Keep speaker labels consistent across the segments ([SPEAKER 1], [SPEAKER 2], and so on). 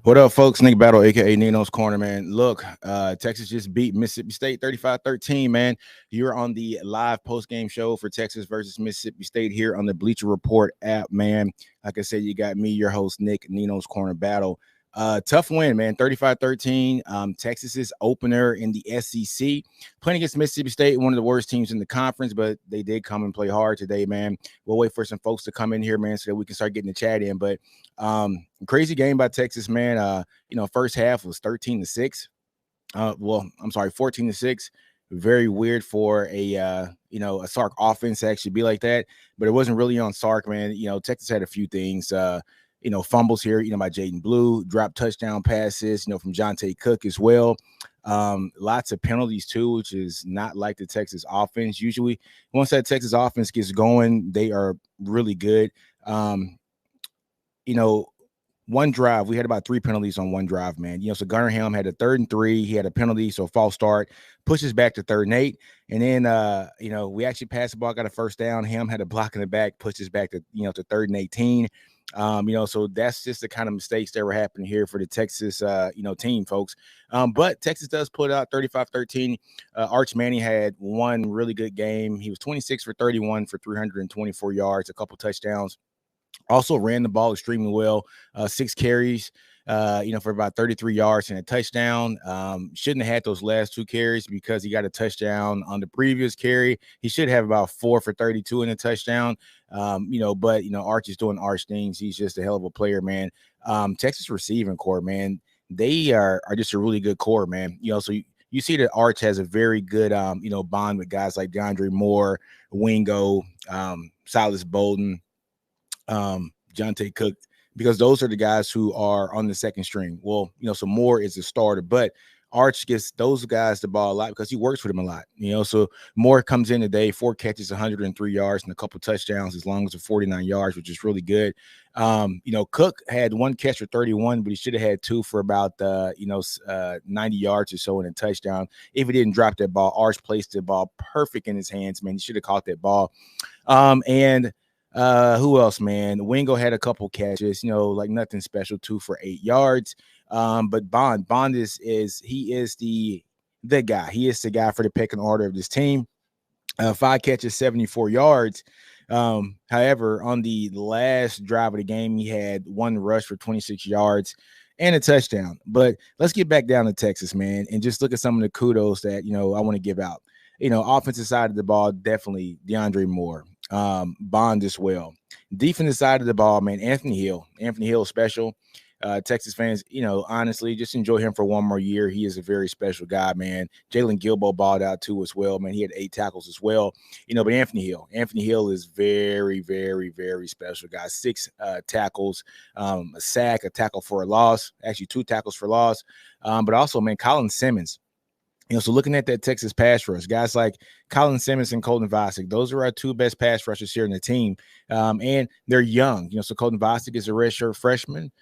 [SPEAKER 1] What up, folks? Nick Battle, a.k.a. NinosCorner, man. Look, Texas just beat Mississippi State 35-13, man. You're on the live post-game show for Texas versus Mississippi State here on the Bleacher Report app, man. Like I said, you got me, your host, Nick, NinosCorner Battle. Tough win, man, 35-13. Texas's opener in the SEC. Playing against Mississippi State, one of the worst teams in the conference, but they did come and play hard today, man. We'll wait for some folks to come in here, man, so that we can start getting the chat in. But crazy game by Texas, man. First half was 13-6. 14-6. Very weird for a Sark offense to actually be like that, but it wasn't really on Sark, man. Texas had a few things. Fumbles here, by Jaden Blue, drop touchdown passes, from Jonte Cook as well. Lots of penalties too, which is not like the Texas offense. Usually, once that Texas offense gets going, they are really good. One drive, we had about 3 penalties on one drive, man. So Gunnar Helm had a 3rd and 3. He had a penalty, so false start, pushes back to 3rd and 8. And then, we actually passed the ball, got a first down. Helm had a block in the back, pushes back to 3rd and 18. So that's just the kind of mistakes that were happening here for the Texas, team, folks. But Texas does put out 35-13. Arch Manning had one really good game. He was 26 for 31 for 324 yards, a couple touchdowns. Also ran the ball extremely well, 6 carries, for about 33 yards and a touchdown. Shouldn't have had those last 2 carries because he got a touchdown on the previous carry. He should have about 4 for 32 in a touchdown. But Arch is doing Arch things. He's just a hell of a player, man. Texas receiving core, man, they are just a really good core, man. So you see that Arch has a very good, bond with guys like DeAndre Moore, Wingo, Silas Bolden, Jonte Cook, because those are the guys who are on the second string. Well, so Moore is a starter, but Arch gets those guys the ball a lot because he works with them a lot. So Moore comes in today, 4 catches, 103 yards, and a couple touchdowns, as long as 49 yards, which is really good. Cook had 1 catch for 31, but he should have had 2 for about 90 yards or so in a touchdown. If he didn't drop that ball, Arch placed the ball perfect in his hands, man. He should have caught that ball. Who else, man? Wingo had a couple catches, like nothing special, 2 for 8 yards. But Bond is the guy. He is the guy for the pecking order of this team. 5 catches, 74 yards. However, on the last drive of the game, he had 1 rush for 26 yards and a touchdown. But let's get back down to Texas, man, and just look at some of the kudos that, I want to give out. Offensive side of the ball, definitely DeAndre Moore. Bond as well. Defensive side of the ball, man, Anthony Hill special. Texas fans, honestly, just enjoy him for one more year. He is a very special guy, man. Jalen Gilbo balled out too as well, man. He had 8 tackles as well. But Anthony Hill is very, very, very special guy. 6 tackles, a sack, a tackle for a loss, actually 2 tackles for loss. But also, man, Colin Simmons. So looking at that Texas pass rush, guys like Colin Simmons and Colton Vasek, those are our 2 best pass rushers here in the team. And they're young, so Colton Vasek is a redshirt freshman.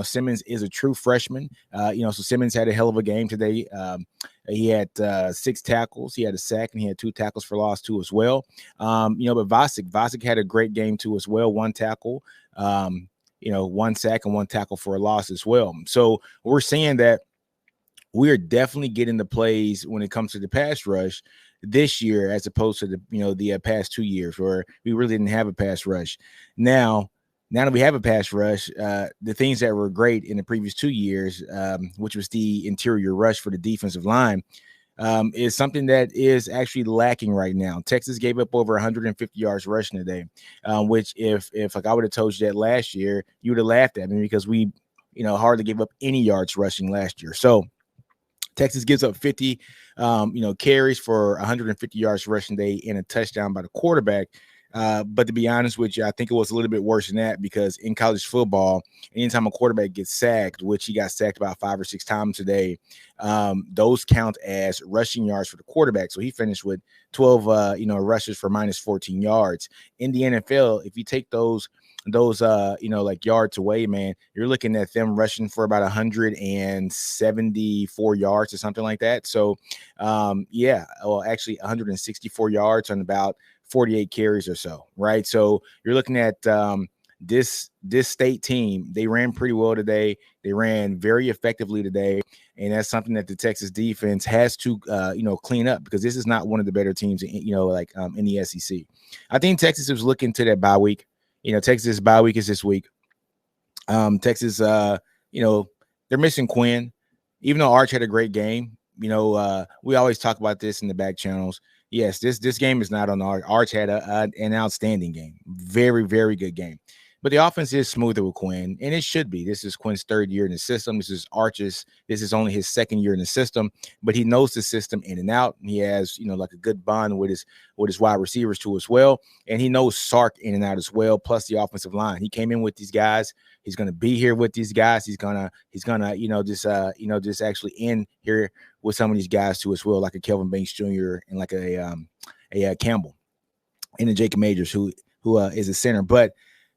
[SPEAKER 1] Simmons is a true freshman. So Simmons had a hell of a game today. He had 6 tackles. He had a sack, and he had 2 tackles for loss too as well. But Vasek had a great game too as well. 1 tackle, 1 sack and 1 tackle for a loss as well. So we're seeing that we're definitely getting the plays when it comes to the pass rush this year, as opposed to the past 2 years where we really didn't have a pass rush. Now that we have a pass rush, the things that were great in the previous 2 years, which was the interior rush for the defensive line, is something that is actually lacking right now. Texas gave up over 150 yards rushing today, which if like I would have told you that last year, you would have laughed at me, because we hardly gave up any yards rushing last year. So Texas gives up 50, carries for 150 yards rushing day and a touchdown by the quarterback. But to be honest with you, I think it was a little bit worse than that, because in college football, anytime a quarterback gets sacked, which he got sacked about 5 or 6 times today, those count as rushing yards for the quarterback. So he finished with 12, rushes for minus 14 yards. In the NFL, if you take those yards away, man, you're looking at them rushing for about 174 yards or something like that. So, actually 164 yards on about 48 carries or so, right? So you're looking at this state team, they ran pretty well today. They ran very effectively today, and that's something that the Texas defense has to clean up, because this is not one of the better teams in the SEC. I think Texas is looking to that bye week. Texas bye week is this week. Texas, they're missing Quinn, even though Arch had a great game. We always talk about this in the back channels. Yes, this game is not on Arch. Arch had an outstanding game, very, very good game. But the offense is smoother with Quinn, and it should be. This is Quinn's third year in the system. This is Arch's. This is only his second year in the system, but he knows the system in and out. He has, like a good bond with his wide receivers too as well, and he knows Sark in and out as well. Plus the offensive line. He came in with these guys. He's gonna be here with these guys. He's gonna just actually in here with some of these guys too as well, like a Kelvin Banks Jr. and like a Campbell and a Jacob Majors who is a center, but.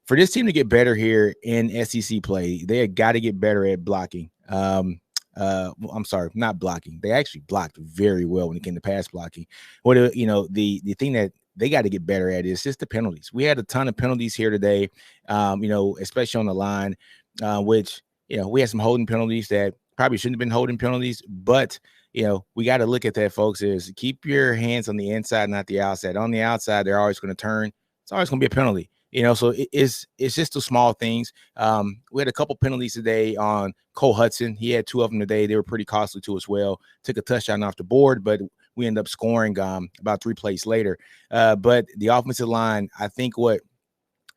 [SPEAKER 1] For this team to get better here in SEC play, they have got to get better at blocking. I'm sorry, not blocking. They actually blocked very well when it came to pass blocking. The thing that they got to get better at is just the penalties. We had a ton of penalties here today, especially on the line, which, we had some holding penalties that probably shouldn't have been holding penalties, but we got to look at that, folks, is keep your hands on the inside, not the outside. On the outside, they're always going to turn. It's always going to be a penalty. So it's just the small things. We had a couple penalties today on Cole Hudson. He had two of them today. They were pretty costly too as well. Took a touchdown off the board, but we ended up scoring about 3 plays later. But the offensive line, I think what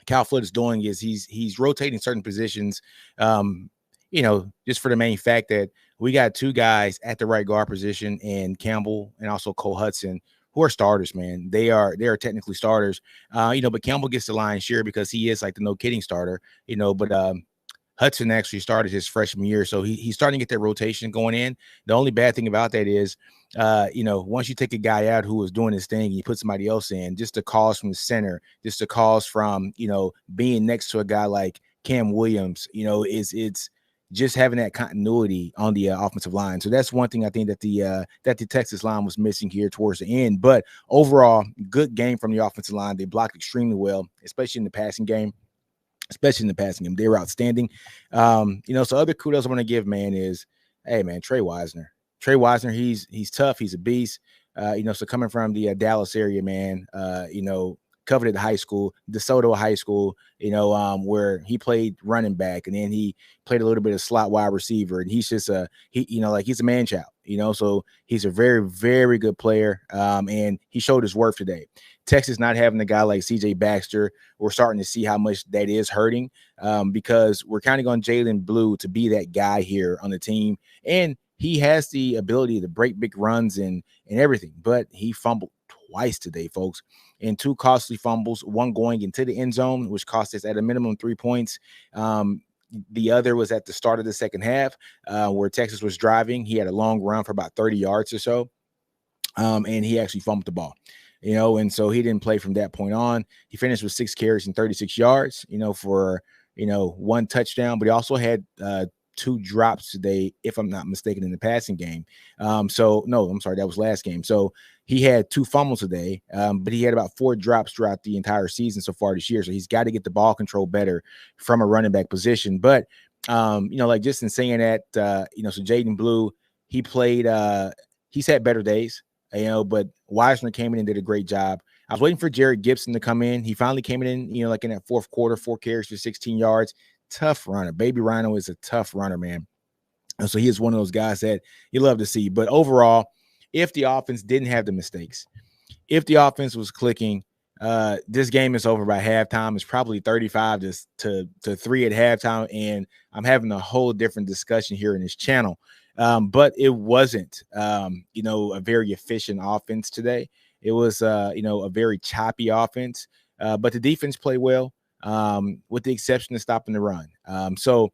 [SPEAKER 1] Cal Flood is doing is he's rotating certain positions, just for the main fact that we got two guys at the right guard position, and Campbell and also Cole Hudson, who are starters, man. They are technically starters, but Campbell gets the lion's share because he is like the no kidding starter, but Hudson actually started his freshman year. So he's starting to get that rotation going in. The only bad thing about that is, once you take a guy out who is doing his thing and you put somebody else in, just the calls from the center, just the calls from, being next to a guy like Cam Williams, it's just having that continuity on the offensive line. So that's one thing I think that the Texas line was missing here towards the end. But overall, good game from the offensive line. They blocked extremely well, especially in the passing game. They were outstanding. So other kudos I want to give, man, is, hey, man, Trey Wisner. He's tough. He's a beast. So coming from the Dallas area, man, coveted high school, DeSoto High School, where he played running back, and then he played a little bit of slot wide receiver, and he's just he's a man child, so he's a very, very good player, and he showed his worth today. Texas not having a guy like CJ Baxter, we're starting to see how much that is hurting, because we're counting on Jalen Blue to be that guy here on the team, and he has the ability to break big runs and everything, but he fumbled twice today, folks, and 2 costly fumbles, one going into the end zone, which cost us at a minimum 3 points. The other was at the start of the second half, where Texas was driving. He had a long run for about 30 yards or so, and he actually fumbled the ball, and so he didn't play from that point on. He finished with 6 carries and 36 yards, for 1 touchdown, but he also had 2 drops today, if I'm not mistaken, in the passing game. So no, I'm sorry, that was last game. So he had 2 fumbles today, but he had about 4 drops throughout the entire season so far this year. So he's got to get the ball control better from a running back position. But just in saying that, so Jaden Blue, he played, he's had better days, but Wisner came in and did a great job. I was waiting for Jared Gibson to come in. He finally came in, in that fourth quarter, 4 carries for 16 yards. Tough runner. Baby Rhino is a tough runner, man. And so he is one of those guys that you love to see. But overall, if the offense didn't have the mistakes, if the offense was clicking, this game is over by halftime. It's probably 35 to 3 at halftime, and I'm having a whole different discussion here in this channel. But it wasn't, a very efficient offense today. It was, a very choppy offense, but the defense played well, with the exception of stopping the run. So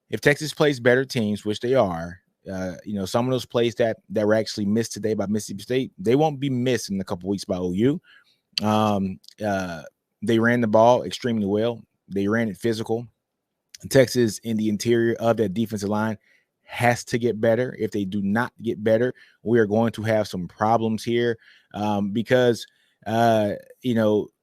[SPEAKER 1] if Texas plays better teams, which they are, some of those plays that were actually missed today by Mississippi State, they won't be missed in a couple weeks by OU. They ran the ball extremely well. They ran it physical. Texas in the interior of that defensive line has to get better. If they do not get better, we are going to have some problems here, because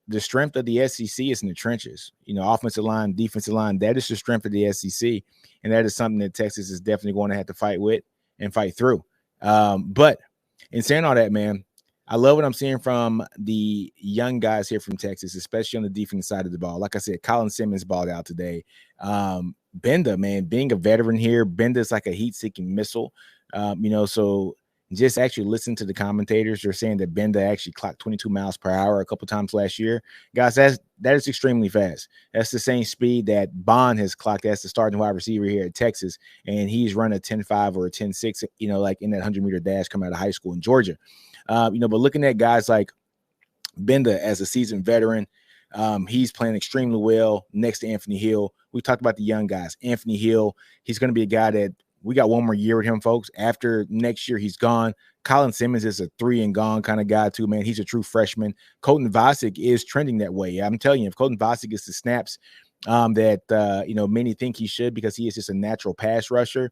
[SPEAKER 1] the strength of the SEC is in the trenches. Offensive line, defensive line. That is the strength of the SEC, and that is something that Texas is definitely going to have to fight with and fight through. But in saying all that, man, I love what I'm seeing from the young guys here from Texas, especially on the defense side of the ball. Like I said, Colin Simmons balled out today. Benda, man, being a veteran here, Benda's like a heat-seeking missile. So just actually listen to the commentators. They're saying that Benda actually clocked 22 miles per hour a couple times last year. Guys, that is extremely fast. That's the same speed that Bond has clocked as the starting wide receiver here at Texas, and he's running a 10.5 or a 10.6, like in that 100-meter dash coming out of high school in Georgia. But looking at guys like Benda as a seasoned veteran, he's playing extremely well next to Anthony Hill. We talked about the young guys. Anthony Hill, he's going to be a guy that we got one more year with him, folks. After next year, he's gone. Colin Simmons is a 3-and-gone kind of guy, too, man. He's a true freshman. Colton Vasek is trending that way. I'm telling you, if Colton Vasek gets the snaps that many think he should, because he is just a natural pass rusher,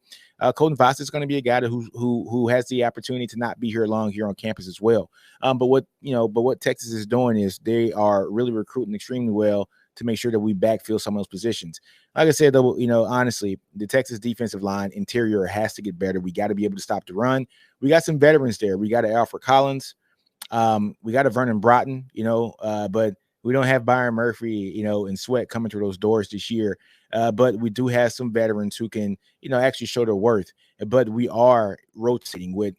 [SPEAKER 1] Colton Vasek is going to be a guy who has the opportunity to not be here long here on campus as well. But what Texas is doing is they are really recruiting extremely well to make sure that we backfill some of those positions. Like I said, though, honestly, the Texas defensive line interior has to get better. We got to be able to stop the run. We got some veterans there. We got Alfred Collins. We got a Vernon Broughton, but we don't have Byron Murphy, and Sweat coming through those doors this year. But we do have some veterans who can, actually show their worth. But we are rotating with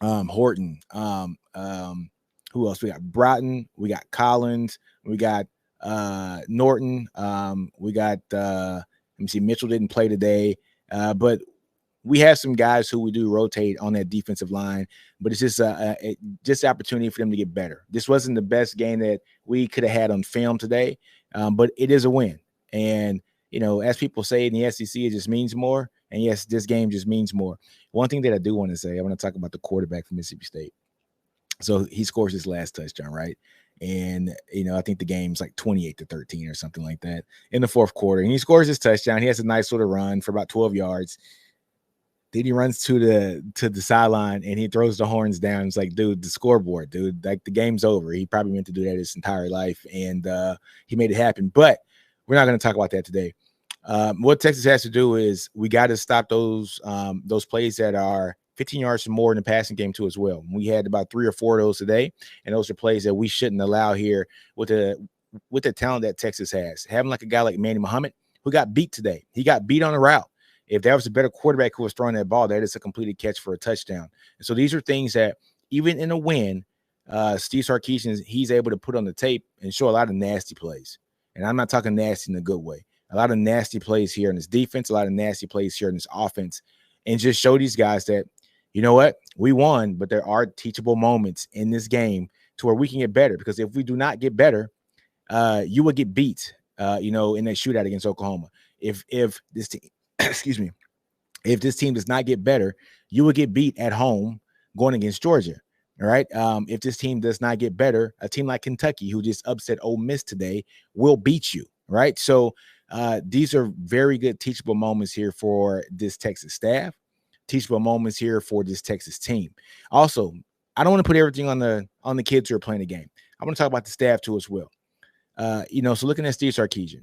[SPEAKER 1] Horton. Who else? We got Broughton. We got Collins. We got Norton. We got let me see, Mitchell didn't play today, but we have some guys who we do rotate on that defensive line. But it's just just opportunity for them to get better. This wasn't the best game that we could have had on film today, but it is a win. And as people say in the SEC, it just means more. And yes, this game just means more. One thing that I do want to say, I want to talk about the quarterback from Mississippi State. So he scores his last touchdown, right? And, I think the game's like 28-13 or something like that in the fourth quarter. And he scores his touchdown. He has a nice little run for about 12 yards. Then he runs to the sideline and he throws the horns down. It's like, dude, the scoreboard, dude, like the game's over. He probably meant to do that his entire life, and he made it happen. But we're not going to talk about that today. What Texas has to do is we got to stop those plays that are 15 yards or more in the passing game too as well. We had about 3 or 4 of those today, and those are plays that we shouldn't allow here with the talent that Texas has. Having like a guy like Manny Muhammad who got beat today. He got beat on a route. If there was a better quarterback who was throwing that ball, that is a completed catch for a touchdown. And so these are things that even in a win, Steve Sarkisian, he's able to put on the tape and show a lot of nasty plays. And I'm not talking nasty in a good way. A lot of nasty plays here in this defense, a lot of nasty plays here in this offense, and just show these guys that, you know what, we won, but there are teachable moments in this game to where we can get better. Because if we do not get better, you will get beat, in that shootout against Oklahoma. If this team, excuse me, if this team does not get better, you will get beat at home going against Georgia. All right. If this team does not get better, a team like Kentucky, who just upset Ole Miss today, will beat you. Right. So these are very good teachable moments here for this Texas staff, teachable moments here for this Texas team. Also, I don't want to put everything on the kids who are playing the game. I want to talk about the staff too as well. So looking at Steve Sarkisian,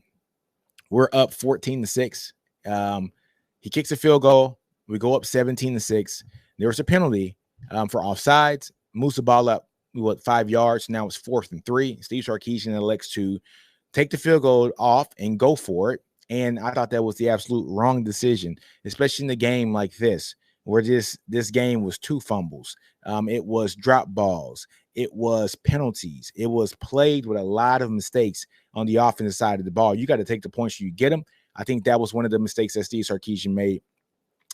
[SPEAKER 1] we're up 14-6. He kicks a field goal. We go up 17-6. There was a penalty for offsides. Moves the ball up 5 yards. Now it's 4th and 3. Steve Sarkisian elects to take the field goal off and go for it. And I thought that was the absolute wrong decision, especially in a game like this, where this game was 2 fumbles. It was drop balls. It was penalties. It was played with a lot of mistakes on the offensive side of the ball. You got to take the points you get them. I think that was one of the mistakes that Steve Sarkisian made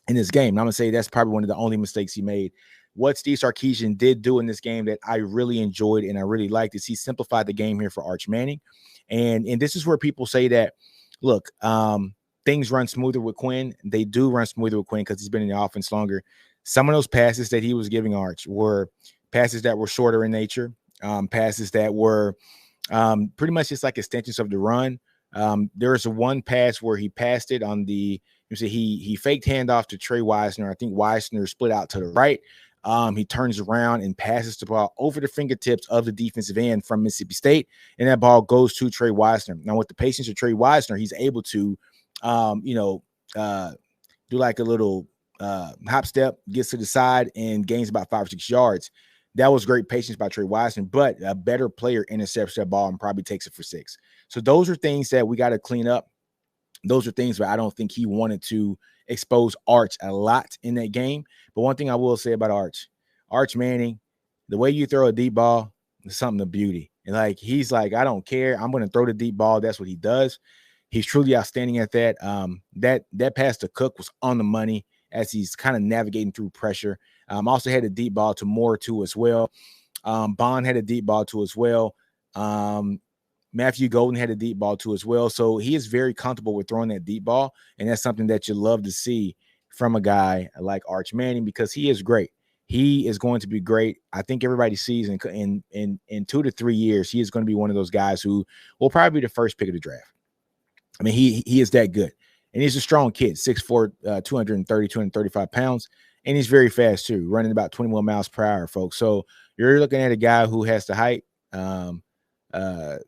[SPEAKER 1] in this game. And I'm going to say that's probably one of the only mistakes he made. What Steve Sarkisian did do in this game that I really enjoyed and I really liked is he simplified the game here for Arch Manning. And this is where people say that, look, things run smoother with Quinn. They do run smoother with Quinn because he's been in the offense longer. Some of those passes that he was giving Arch were passes that were shorter in nature, passes that were pretty much just like extensions of the run. There was one pass where he passed it on he faked handoff to Trey Wisner. I think Wisner split out to the right. He turns around and passes the ball over the fingertips of the defensive end from Mississippi State, and that ball goes to Trey Wisner. Now, with the patience of Trey Wisner, he's able to, do like a little hop step, gets to the side, and gains about 5 or 6 yards. That was great patience by Trey Wisner, but a better player intercepts that ball and probably takes it for 6. So those are things that we got to clean up. Those are things where I don't think he wanted to expose Arch a lot in that game. But one thing I will say about Arch Manning, the way you throw a deep ball is something of beauty. And like, he's like, I don't care. I'm going to throw the deep ball. That's what he does. He's truly outstanding at that. That pass to Cook was on the money as he's kind of navigating through pressure. Also had a deep ball to Moore too as well. Bond had a deep ball too as well. Matthew Golden had a deep ball too as well. So he is very comfortable with throwing that deep ball, and that's something that you love to see from a guy like Arch Manning, because he is great. He is going to be great. I think everybody sees in 2 to 3 years, he is going to be one of those guys who will probably be the first pick of the draft. I mean, he is that good. And he's a strong kid, 6'4", 230, 235 pounds. And he's very fast too, running about 21 miles per hour, folks. So you're looking at a guy who has the height, the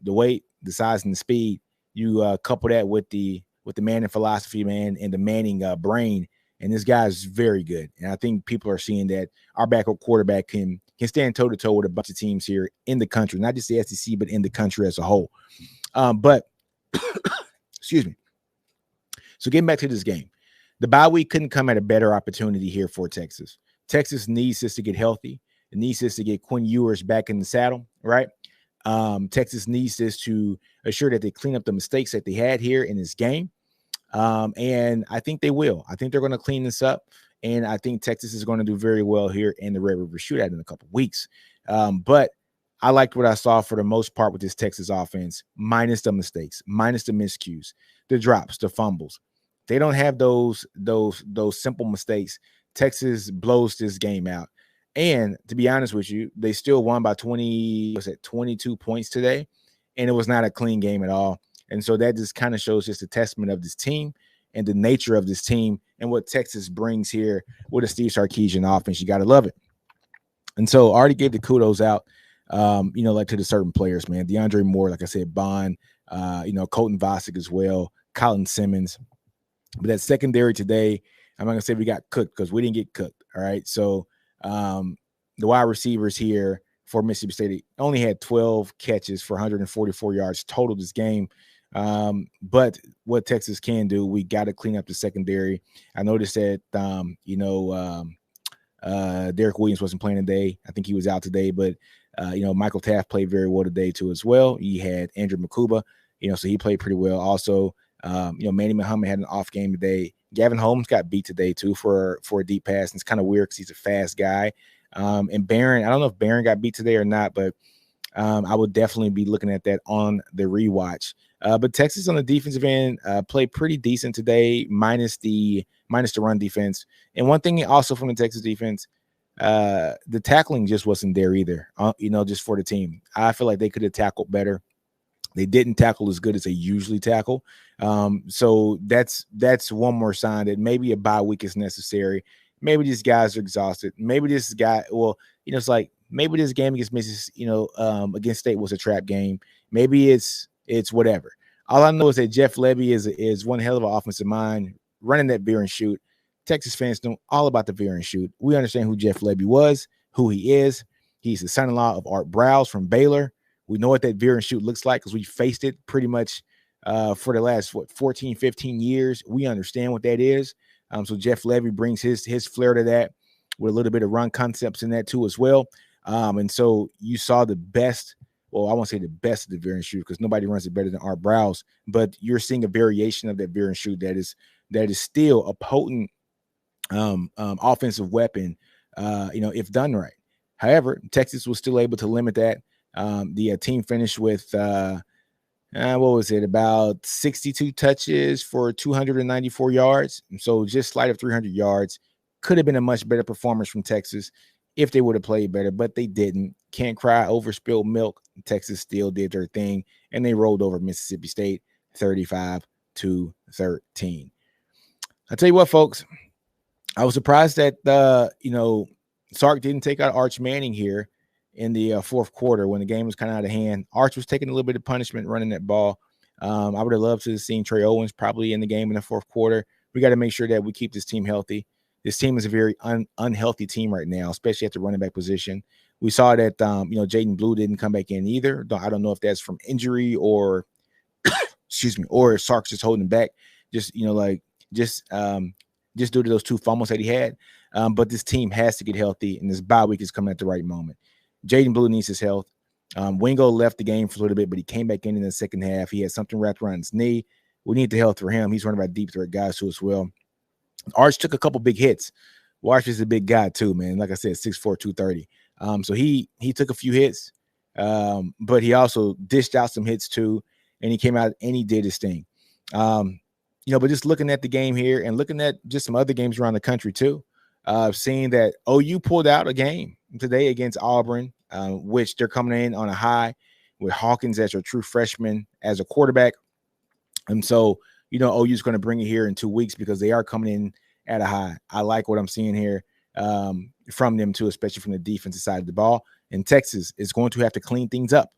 [SPEAKER 1] weight, the size, and the speed. You couple that with the Manning philosophy, man, and the Manning brain, and this guy is very good. And I think people are seeing that our backup quarterback can stand toe-to-toe with a bunch of teams here in the country, not just the SEC, but in the country as a whole. But excuse me. So getting back to this game, the bye week couldn't come at a better opportunity here for Texas. Texas needs this to get healthy. It needs this to get Quinn Ewers back in the saddle, right? Texas needs this to assure that they clean up the mistakes that they had here in this game. And I think they will. I think they're going to clean this up. And I think Texas is going to do very well here in the Red River Shootout in a couple of weeks. But I liked what I saw for the most part with this Texas offense, minus the mistakes, minus the miscues, the drops, the fumbles. They don't have those simple mistakes. Texas blows this game out. And to be honest with you, they still won by 22 points today. And it was not a clean game at all. And so that just kind of shows just a testament of this team and the nature of this team and what Texas brings here with a Steve Sarkisian offense. You got to love it. And so I already gave the kudos out, like to the certain players, man. DeAndre Moore, like I said, Bond, Colton Vasek as well, Colin Simmons. But that secondary today, I'm not going to say we got cooked because we didn't get cooked, all right? So the wide receivers here for Mississippi State only had 12 catches for 144 yards total this game. But what Texas can do, we got to clean up the secondary. I noticed that, Derek Williams wasn't playing today. I think he was out today, but, Michael Taft played very well today too as well. He had Andrew Makuba, so he played pretty well also. Manny Muhammad had an off game today. Gavin Holmes got beat today too for a deep pass. And it's kind of weird because he's a fast guy. And Barron, I don't know if Barron got beat today or not, but I would definitely be looking at that on the rewatch. But Texas on the defensive end played pretty decent today, minus the run defense. And one thing also from the Texas defense, the tackling just wasn't there either. Just for the team, I feel like they could have tackled better. They didn't tackle as good as they usually tackle. So that's one more sign that maybe a bye week is necessary. Maybe these guys are exhausted. Maybe this guy, it's like maybe this game against Mississippi, against State was a trap game. Maybe it's whatever. All I know is that Jeff Lebby is one hell of an offensive mind running that veer and shoot. Texas fans know all about the veer and shoot. We understand who Jeff Lebby was, who he is. He's the son-in-law of Art Browse from Baylor. We know what that veer and shoot looks like because we faced it pretty much for the last 14, 15 years. We understand what that is. So Jeff Lebby brings his flair to that with a little bit of run concepts in that too as well. And so you saw the best. Well, I won't say the best of the veer and shoot because nobody runs it better than Art Browse, but you're seeing a variation of that veer and shoot that is still a potent offensive weapon, if done right. However, Texas was still able to limit that. The team finished with about 62 touches for 294 yards. So just slight of 300 yards. Could have been a much better performance from Texas if they would have played better, but they didn't. Can't cry over spilled milk. Texas still did their thing, and they rolled over Mississippi State 35-13. I tell you what, folks, I was surprised that Sark didn't take out Arch Manning here in the fourth quarter when the game was kind of out of hand. Arch was taking a little bit of punishment running that ball. I would have loved to have seen Trey Owens probably in the game in the fourth quarter. We got to make sure that we keep this team healthy. This team is a very unhealthy team right now, especially at the running back position. We saw that, Jaden Blue didn't come back in either. I don't know if that's from injury or, excuse me, or Sark's just holding back. Just due to those 2 fumbles that he had. But this team has to get healthy, and this bye week is coming at the right moment. Jaden Blue needs his health. Wingo left the game for a little bit, but he came back in the second half. He had something wrapped around his knee. We need the health for him. He's one of our deep threat guys too as well. Arch took a couple big hits. Arch is a big guy too, man. Like I said, 6'4", 230. So he took a few hits, but he also dished out some hits too, and he came out and he did his thing. But just looking at the game here and looking at just some other games around the country too, seeing that OU pulled out a game today against Auburn, which they're coming in on a high with Hawkins as a true freshman as a quarterback. And so, OU's going to bring it here in 2 weeks because they are coming in at a high. I like what I'm seeing here from them too, especially from the defensive side of the ball. And Texas is going to have to clean things up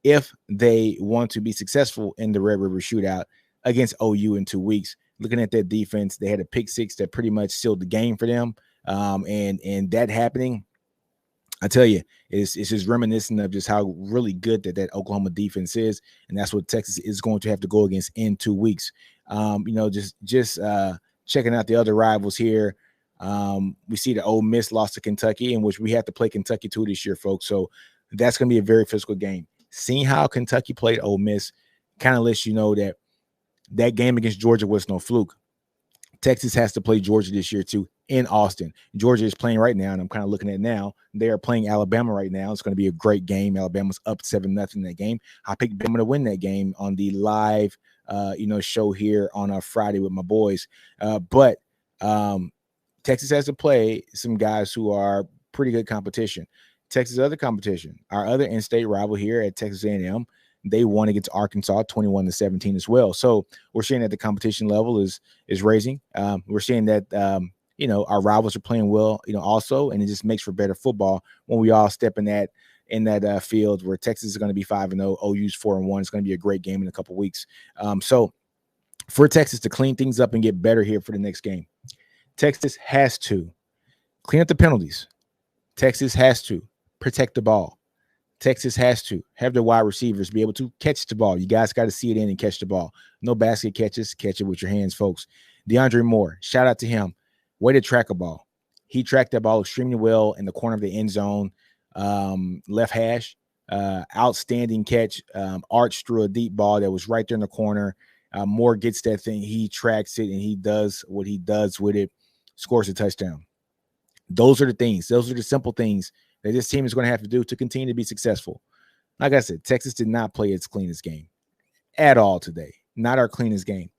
[SPEAKER 1] if they want to be successful in the Red River Shootout against OU in 2 weeks. Looking at that defense, they had a pick six that pretty much sealed the game for them. And that happening, I tell you, it's just reminiscent of just how really good that Oklahoma defense is. And that's what Texas is going to have to go against in 2 weeks. Just checking out the other rivals here. We see the Ole Miss lost to Kentucky, in which we have to play Kentucky too this year, folks. So that's going to be a very physical game. Seeing how Kentucky played Ole Miss kind of lets you know that game against Georgia was no fluke. Texas has to play Georgia this year too in Austin. Georgia is playing right now, and I'm kind of looking at it now. They are playing Alabama right now. It's going to be a great game. Alabama's up 7-0 in that game. I picked Bama to win that game on the live, show here on a Friday with my boys. But Texas has to play some guys who are pretty good competition. Texas other competition, our other in-state rival here at Texas A&M, they won against Arkansas 21-17 as well. So we're seeing that the competition level is raising. We're seeing that our rivals are playing well, also, and it just makes for better football when we all step in that field where Texas is going to be 5-0, OU's 4-1. It's going to be a great game in a couple weeks. So for Texas to clean things up and get better here for the next game, Texas has to clean up the penalties. Texas has to protect the ball. Texas has to have their wide receivers be able to catch the ball. You guys got to see it in and catch the ball. No basket catches. Catch it with your hands, folks. DeAndre Moore, shout out to him. Way to track a ball. He tracked that ball extremely well in the corner of the end zone, left hash. Outstanding catch. Arch threw a deep ball that was right there in the corner. Moore gets that thing. He tracks it, and he does what he does with it. Scores a touchdown. Those are the things. Those are the simple things that this team is going to have to do to continue to be successful. Like I said, Texas did not play its cleanest game at all today. Not our cleanest game.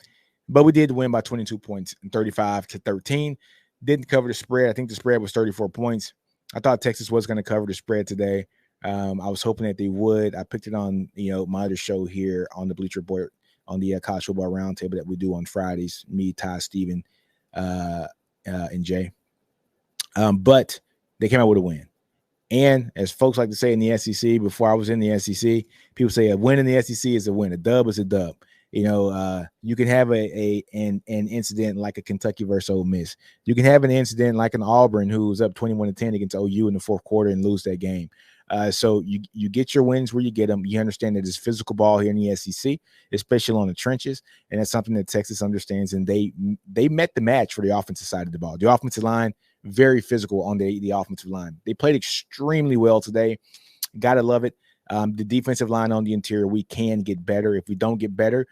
[SPEAKER 1] But we did win by 22 points, 35-13. Didn't cover the spread. I think the spread was 34 points. I thought Texas was going to cover the spread today. I was hoping that they would. I picked it on, my other show here on the Bleacher Board, on the College Football Roundtable that we do on Fridays. Me, Ty, Steven, and Jay. But they came out with a win. And as folks like to say in the SEC, before I was in the SEC, people say a win in the SEC is a win. A dub is a dub. You can have an incident like a Kentucky versus Ole Miss. You can have an incident like an Auburn who was up 21-10 against OU in the fourth quarter and lose that game. So you get your wins where you get them. You understand that it's physical ball here in the SEC, especially on the trenches, and that's something that Texas understands. And they met the match for the offensive side of the ball. The offensive line, very physical on the offensive line. They played extremely well today. Gotta love it. The defensive line on the interior, we can get better. If we don't get better,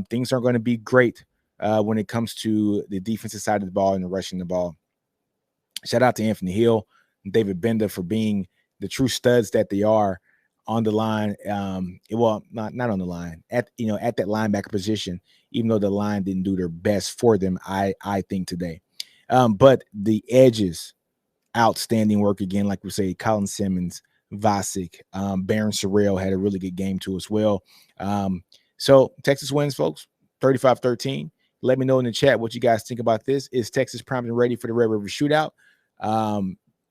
[SPEAKER 1] things aren't going to be great when it comes to the defensive side of the ball and the rushing the ball. Shout out to Anthony Hill and David Bender for being the true studs that they are on the line. Not on the line, at that linebacker position, even though the line didn't do their best for them, I think today. But the edges, outstanding work again, like we say, Colin Simmons, Vasek, Baron Sorrell had a really good game too as well. So Texas wins, folks, 35-13. Let me know in the chat what you guys think about this. Is Texas primed and ready for the Red River Shootout?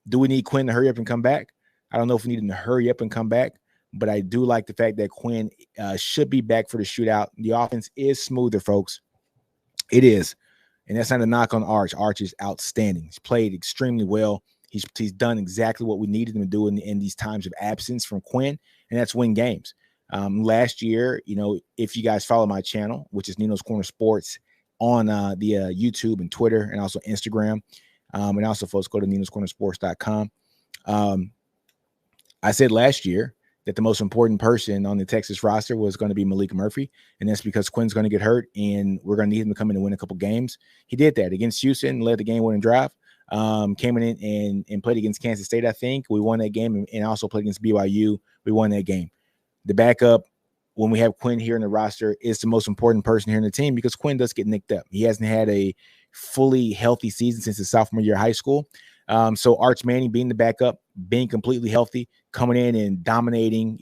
[SPEAKER 1] Do we need Quinn to hurry up and come back? I don't know if we need him to hurry up and come back, but I do like the fact that Quinn should be back for the shootout. The offense is smoother, folks. It is. And that's not a knock on Arch. Arch is outstanding. He's played extremely well. He's done exactly what we needed him to do in these times of absence from Quinn, and that's win games. Last year, if you guys follow my channel, which is NinosCorner Sports on the YouTube and Twitter and also Instagram, and also, folks, go to NinosCornerSports.com. I said last year that the most important person on the Texas roster was going to be Malik Murphy, and that's because Quinn's going to get hurt, and we're going to need him to come in and win a couple games. He did that against Houston, led the game-winning drive, came in and played against Kansas State, I think. We won that game, and also played against BYU. We won that game. The backup, when we have Quinn here in the roster, is the most important person here in the team because Quinn does get nicked up. He hasn't had a fully healthy season since his sophomore year of high school. So Arch Manning being the backup, being completely healthy, coming in and dominating,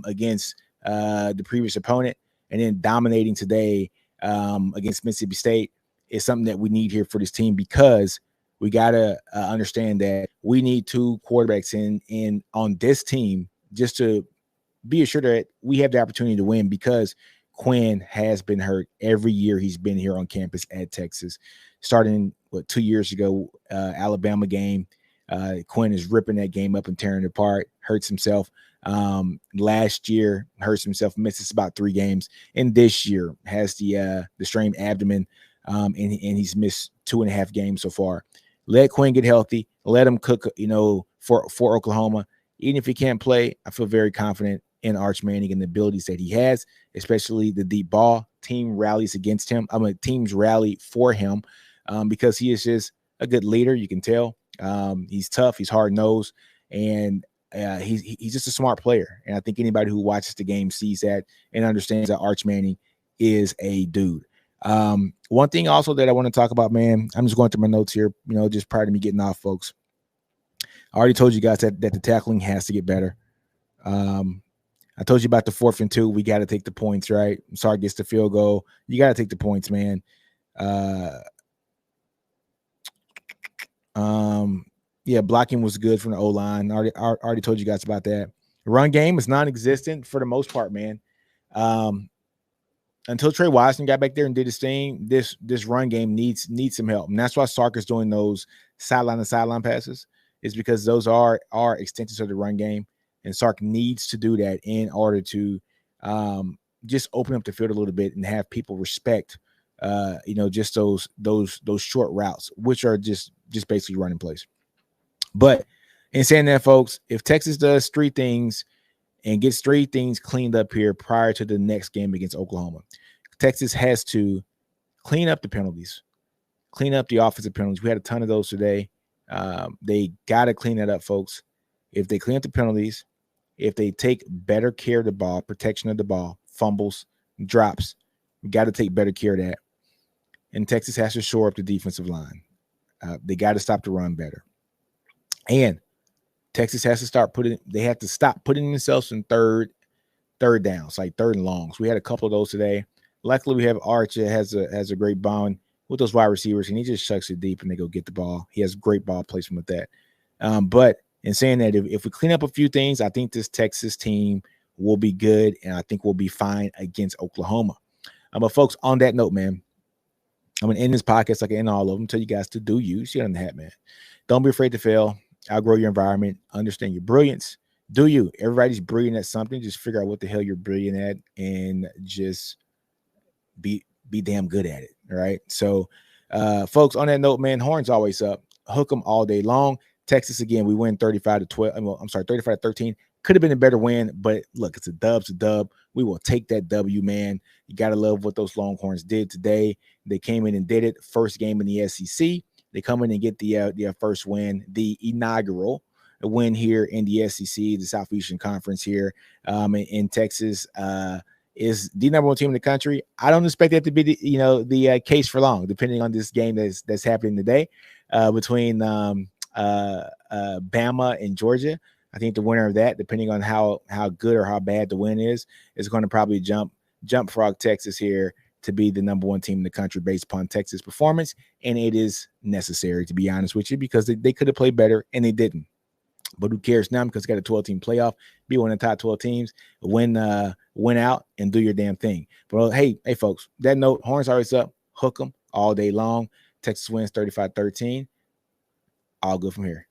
[SPEAKER 1] against the previous opponent, and then dominating today against Mississippi State is something that we need here for this team because we got to understand that we need two quarterbacks in on this team just to be assured that we have the opportunity to win because Quinn has been hurt every year he's been here on campus at Texas. Starting 2 years ago, Alabama game, Quinn is ripping that game up and tearing it apart, hurts himself. Last year, hurts himself, misses about 3 games. And this year has the strained abdomen, and he's missed 2.5 games so far. Let Quinn get healthy. Let him cook, for Oklahoma. Even if he can't play, I feel very confident in Arch Manning and the abilities that he has, especially the deep ball. Team rallies against him. Teams rally for him because he is just a good leader. You can tell. He's tough. He's hard-nosed, and he's just a smart player. And I think anybody who watches the game sees that and understands that Arch Manning is a dude. One thing also that I want to talk about, man, I'm just going through my notes here, just prior to me getting off, folks. I already told you guys that the tackling has to get better. I told you about the 4th and 2. We got to take the points, right? Sark gets the field goal. You got to take the points, man. Blocking was good from the O-line. I already told you guys about that. The run game is non-existent for the most part, man. Until Trey Watson got back there and did his thing, this run game needs some help. And that's why Sark is doing those sideline passes, is because those are extensions of the run game. And Sark needs to do that in order to just open up the field a little bit and have people respect, just those short routes, which are just basically running plays. But in saying that, folks, if Texas does 3 things and gets 3 things cleaned up here prior to the next game against Oklahoma, Texas has to clean up the penalties, clean up the offensive penalties. We had a ton of those today. They got to clean that up, folks. If they clean up the penalties, if they take better care of the ball, protection of the ball, fumbles, drops, we got to take better care of that. And Texas has to shore up the defensive line. They got to stop the run better. And Texas has to stop putting themselves in third downs, like 3rd and longs. We had a couple of those today. Luckily, we have Arch that has a great bond with those wide receivers, and he just chucks it deep and they go get the ball. He has great ball placement with that. But in saying that, if we clean up a few things, I think this Texas team will be good, and I think we'll be fine against Oklahoma. But folks, on that note, man, I'm going to end this podcast like I end all of them. Tell you guys to do you. Shit on the hat, man. Don't be afraid to fail. Outgrow your environment. Understand your brilliance. Do you. Everybody's brilliant at something. Just figure out what the hell you're brilliant at and just be damn good at it. All right. So, folks, on that note, man, horns always up. Hook them all day long. Texas, again, we win 35-13. Could have been a better win, but look, it's a dub. We will take that W, man. You got to love what those Longhorns did today. They came in and did it. First game in the SEC. They come in and get the first win, the inaugural win here in the SEC, the Southeastern Conference here in Texas. Is the number 1 team in the country. I don't expect that to be the case for long, depending on this game that's happening today between Bama and Georgia. I think the winner of that, depending on how good or how bad the win is going to probably jump Frog Texas here to be the #1 team in the country based upon Texas performance, and it is necessary, to be honest with you, because they could have played better and they didn't. But who cares now, because you got a 12-team playoff, be one of the top 12 teams, win out and do your damn thing. But hey, folks, that note, horns always up, hook them all day long. Texas wins 35-13. All good from here.